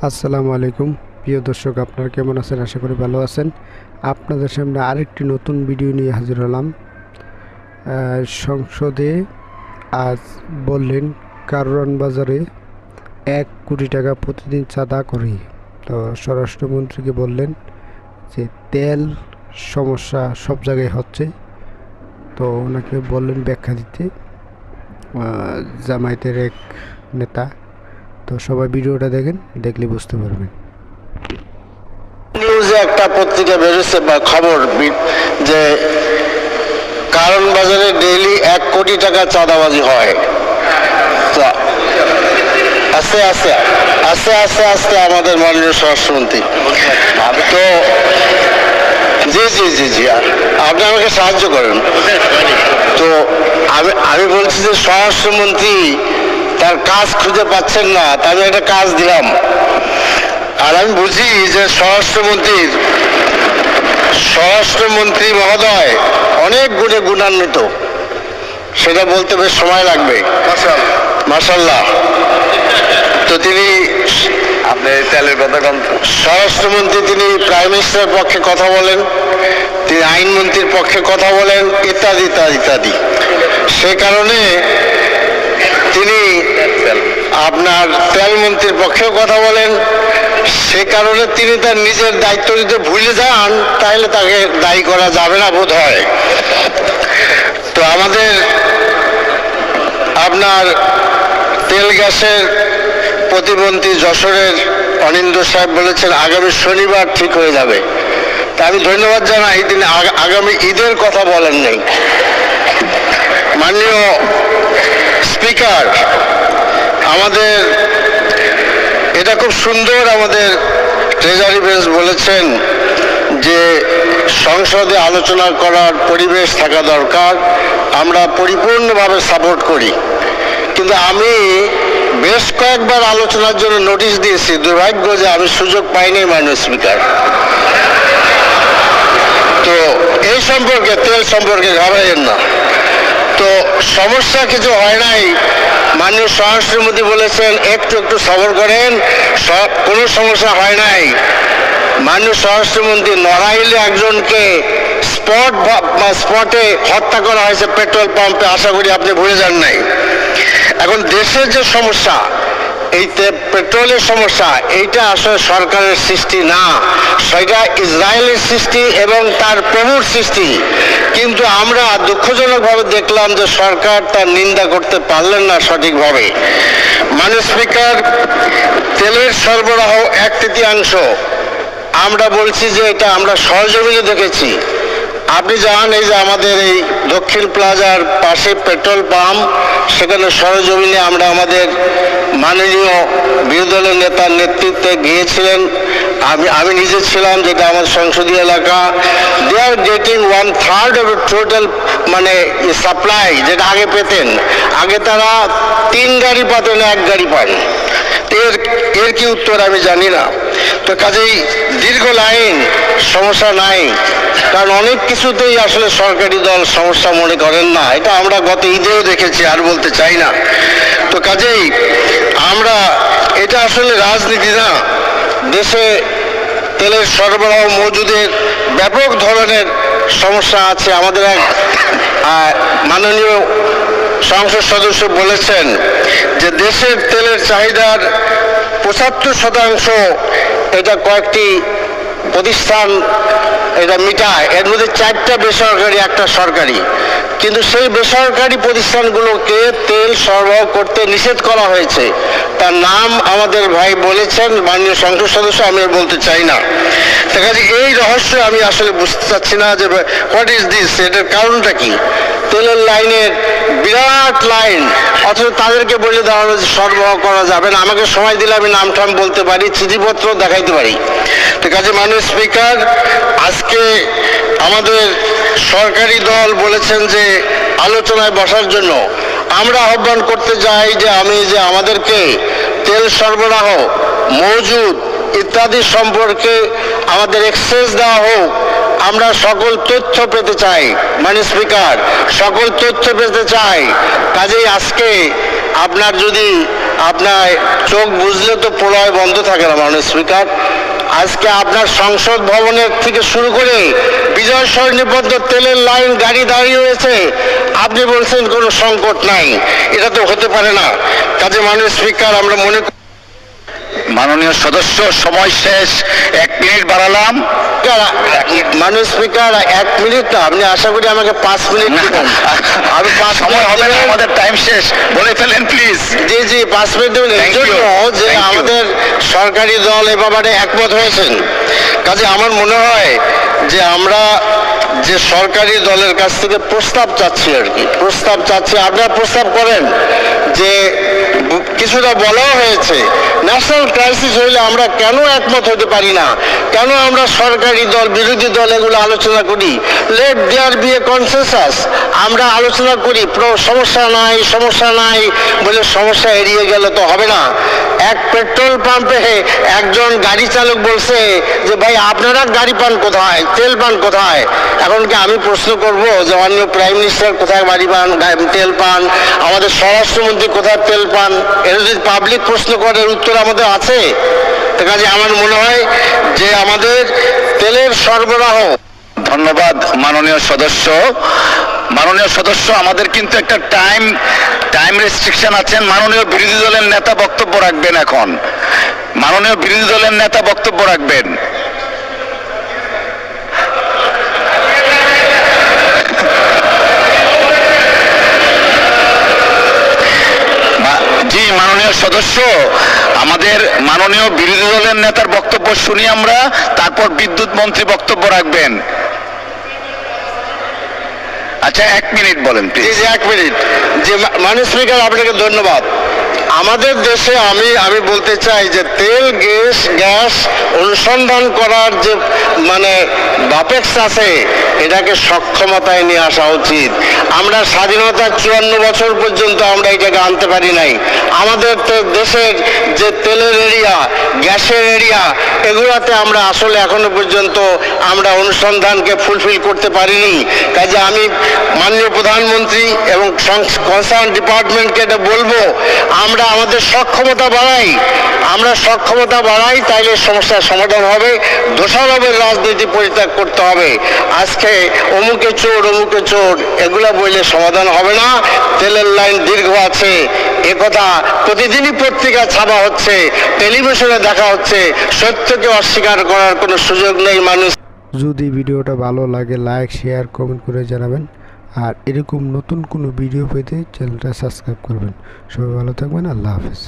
আসসালামু আলাইকুম প্রিয় দর্শক, আপনারা কেমন আছেন? আশা করি ভালো আছেন। আপনাদের সামনে আরেকটি নতুন ভিডিও নিয়ে হাজির হলাম। সংসদে আজ বললেন কারওয়ান বাজারে 1 কোটি টাকা প্রতিদিন চাঁদা করি। তো স্বরাষ্ট্রমন্ত্রীকে বললেন যে তেল সমস্যা সব জায়গায় হচ্ছে, তো ওনাকে বললেন ব্যাখ্যা দিতে জামায়াতের এক নেতা। তো সবাই ভিডিওটা দেখেন, দেখলে বুঝতে পারবেন। নিউজে একটা পত্রিকা বেরোচ্ছে বা খবর যে কারণ বাজারে ডেইলি 1 কোটি টাকা চাঁদাবাজি হয়। আস্তে আস্তে আস্তে আস্তে আস্তে আমাদের মাননীয় স্বরাষ্ট্রমন্ত্রী, তো জি জি জি জি আপনি আমাকে সাহায্য করেন। তো আমি বলছি যে স্বরাষ্ট্রমন্ত্রী তার কাজ খুঁজে পাচ্ছেন না, তা আমি একটা কাজ দিলাম। আর আমি বুঝি যে স্বরাষ্ট্রমন্ত্রী মহোদয় অনেক গুণে গুণান্বিত, সেটা বলতে বেশ সময় লাগবে। মাশাআল্লাহ। তো তিনি আপনি তেলের কথা কন। স্বরাষ্ট্রমন্ত্রী তিনি প্রাইম মিনিস্টারের পক্ষে কথা বলেন, তিনি আইনমন্ত্রীর পক্ষে কথা বলেন, ইত্যাদি ইত্যাদি ইত্যাদি। সে কারণে তিনি আপনার তেলমন্ত্রীর পক্ষেও কথা বলেন। সে কারণে তিনি তার নিজের দায়িত্ব যদি ভুলে যান তাহলে তাকে দায়ী করা যাবে না বোধ হয়। তো আমাদের আপনার তেল গ্যাসের প্রতিমন্ত্রী যশোরের অনিন্দ্য সাহেব বলেছেন আগামী শনিবার ঠিক হয়ে যাবে। তা আমি ধন্যবাদ জানাই, তিনি আগামী ঈদের কথা বলেন নাই। মাননীয় স্পিকার, আমাদের এটা খুব সুন্দর, আমাদের ট্রেজারি বেঞ্চ বলেছেন যে সংসদে আলোচনা করার পরিবেশ থাকা দরকার, আমরা পরিপূর্ণভাবে সাপোর্ট করি। কিন্তু আমি বেশ কয়েকবার আলোচনার জন্য নোটিশ দিয়েছি, দুর্ভাগ্য যে আমি সুযোগ পাইনি মাননীয় স্পিকার। তো এই সম্পর্কে, তেল সম্পর্কে ঘাবড়াইয়েন না। তো সমস্যা কিছু হয় নাই। মাননীয় স্বরাষ্ট্রমন্ত্রী বলেছেন একটু একটু সবর করেন, কোনো সমস্যা হয় নাই। মাননীয় স্বরাষ্ট্রমন্ত্রী নড়াইলে একজনকে স্পটে হত্যা করা হয়েছে পেট্রোল পাম্পে, আশা করি আপনি ভুলে যান নাই। এখন দেশের যে সমস্যা, এই পেট্রোলের সমস্যা, এইটা আসলে সরকারের সৃষ্টি না, সেটা ইসরায়েলের সৃষ্টি এবং তার প্রভুর সৃষ্টি। কিন্তু আমরা দুঃখজনকভাবে দেখলাম যে সরকার তার নিন্দা করতে পারলেন না সঠিকভাবে। মাননীয় স্পিকার, তেলের সরবরাহ 1/3 আমরা বলছি যে এটা আমরা সরজমিনে দেখেছি। আপনি জানেন এই যে আমাদের এই দক্ষিণ প্লাজার পাশে পেট্রোল পাম্প, সেখানে সরজমিনে আমরা আমাদের মাননীয় বিরোধী দলের নেতার নেতৃত্বে গিয়েছিলেন। আমি নিজে ছিলাম, যেটা আমার সংসদীয় এলাকা। দে আর গেটিং 1/3 অফ টোটাল মানে সাপ্লাই, যেটা আগে পেতেন। আগে তারা 3 গাড়ি পাতেন, 1 গাড়ি পান। এর কি উত্তর আমি জানি না। তো কাজেই দীর্ঘ লাইন, সমস্যা নাই, কারণ অনেক কিছুতেই আসলে সরকারি দল সমস্যা মনে করেন না। এটা আমরা গত ঈদেও দেখেছি, আর বলতে চাই না। তো কাজেই আমরা, এটা আসলে রাজনীতি না। দেশে তেলের সরবরাহ মজুদের ব্যাপক ধরনের সমস্যা আছে। আমাদের এক মাননীয় সংসদ সদস্য বলেছেন যে দেশের তেলের চাহিদার 75% এটা কয়েকটি প্রতিষ্ঠান এটা মিটায়, এর মধ্যে 4টা বেসরকারি, 1টা সরকারি। কিন্তু সেই বেসরকারি প্রতিষ্ঠানগুলোকে তেল সরবরাহ করতে নিষেধ করা হয়েছে। তার নাম আমাদের ভাই বলেছেন, মাননীয় সংসদ সদস্য, আমি বলতে চাই না। দেখা যায় এই রহস্য আমি আসলে বুঝতে চাচ্ছি না যে হোয়াট ইজ দিস, এটার কারণটা কি। তেলের লাইনের বিরাট লাইন, অথচ তাদেরকে বলে দেওয়া হলো যে সরবরাহ করা যাবে না। আমাকে সময় দিলে আমি নাম টাম বলতে পারি, চিঠিপত্র দেখাইতে পারি। ঠিক আছে মাননীয় স্পিকার, আজকে আমাদের সরকারি দল বলেছেন যে আলোচনায় বসার জন্য। আমরা আহ্বান করতে চাই যে আমাদেরকে তেল সরবরাহ, মজুদ ইত্যাদি সম্পর্কে আমাদের এক্সেস দেওয়া হোক। আমরা সকল তথ্য পেতে চাই মাননীয় স্পিকার, সকল তথ্য পেতে চাই। কাজেই আজকে আপনার যদি আপনার চোখ বুঝলে তো প্রলয় বন্ধ থাকে না মাননীয় স্পিকার। আজকে আপনার সংসদ ভবনের থেকে শুরু করে বিজয় সরণিবদ্ধ তেলের লাইন গাড়ি দাঁড়িয়ে রয়েছে, আপনি বলছেন কোনো সংকট নাই। এটা তো হতে পারে না। কাজে মাননীয় স্পিকার, আমরা মনে করি মাননীয় সদস্য সময় শেষ, 1 মিনিট বাড়ালাম। মাননীয় স্পিকার 1 মিনিট না, আপনি আশা করি আমাকে 5 মিনিট দিবেন। আমি 5 সময় হবে না, আমাদের টাইম শেষ, বলে ফেলেন প্লিজ। জি জি 5 মিনিট দেবেন এই Thank you. জন্য যে Thank you. আমাদের সরকারি দল এ ব্যাপারে একমত হয়েছেন। কাজে আমার মনে হয় যে আমরা যে সরকারি দলের কাছ থেকে প্রস্তাব চাচ্ছি আর কি, প্রস্তাব চাচ্ছি, আপনারা প্রস্তাব করেন যে কিছুটা বলা হয়েছে ন্যাশনাল ক্রাইসিস হইলে আমরা কেন একমত হতে পারি না, কেন আমরা সরকারি দল বিরোধী দল এগুলো আলোচনা করি। Let there be a consensus, আমরা আলোচনা করি, সমস্যা নাই বলে সমস্যা এড়িয়ে গেলে তো হবে না। এক পেট্রোল পাম্পে একজন গাড়ি চালক বলছে যে ভাই আপনারা গাড়ি পান কোথায়, তেল পান কোথায়? এখন কি আমি প্রশ্ন করব যে মাননীয় প্রাইম মিনিস্টার কোথায় গাড়ি পান, তেল পান, আমাদের স্বরাষ্ট্রমন্ত্রী কোথায় তেল পান? এটা যদি পাবলিক প্রশ্ন করে উত্তর আমাদের আছে। তো কাজে আমার মনে হয় যে আমাদের তেলের সরবরাহ। ধন্যবাদ মাননীয় সদস্য। মাননীয় সদস্য, আমাদের কিন্তু একটা টাইম রেস্ট্রিকশন আছেন। মাননীয় বিরোধী দলের নেতা বক্তব্য রাখবেন এখন। মাননীয় বিরোধী দলের নেতা বক্তব্য রাখবেন। জি মাননীয় সদস্য, আমাদের মাননীয় বিরোধী দলের নেতার বক্তব্য শুনি আমরা, তারপর বিদ্যুৎ মন্ত্রী বক্তব্য রাখবেন। আচ্ছা 1 মিনিট বলেন জি প্লিজ। G 1 minute. যে মাননীয় স্পিকার, আপনাকে ধন্যবাদ। আমাদের দেশে আমি বলতে চাই যে তেল গ্যাস অনুসন্ধান করার যে মানে বাপেক্স আছে, এটাকে সক্ষমতায় নিয়ে আসা উচিত। আমরা স্বাধীনতার 54 বছর পর্যন্ত আমরা এটাকে আনতে পারি নাই। আমাদের দেশের যে তেলের এরিয়া, গ্যাসের এরিয়া, এগুলাতে আমরা আসলে এখনো পর্যন্ত আমরা অনুসন্ধানকে ফুলফিল করতে পারিনি। কাজে আমি মাননীয় প্রধানমন্ত্রী এবং কনসার্ন ডিপার্টমেন্টকে এটা বলবো, আমরা আমাদের সক্ষমতা বাড়াই, তাইলে সমস্যার সমাধান হবে। দোষারোপের রাজনীতি পরিত্যাগ করতে হবে। আজকে অমুকে চোর এগুলা বললে সমাধান হবে না। তেলের লাইন দীর্ঘ আছে, একথা প্রতিদিনই পত্রিকা ছাপা হচ্ছে, টেলিভিশনে দেখা হচ্ছে, সত্যকে অস্বীকার করার কোনো সুযোগ নেই। মানুষ যদি ভিডিওটা ভালো লাগে লাইক শেয়ার কমেন্ট করে জানাবেন, আর এরকম নতুন কোনো ভিডিও পেতে চ্যানেলটা সাবস্ক্রাইব করবেন। সবাই ভালো থাকবেন, আল্লাহ হাফেজ।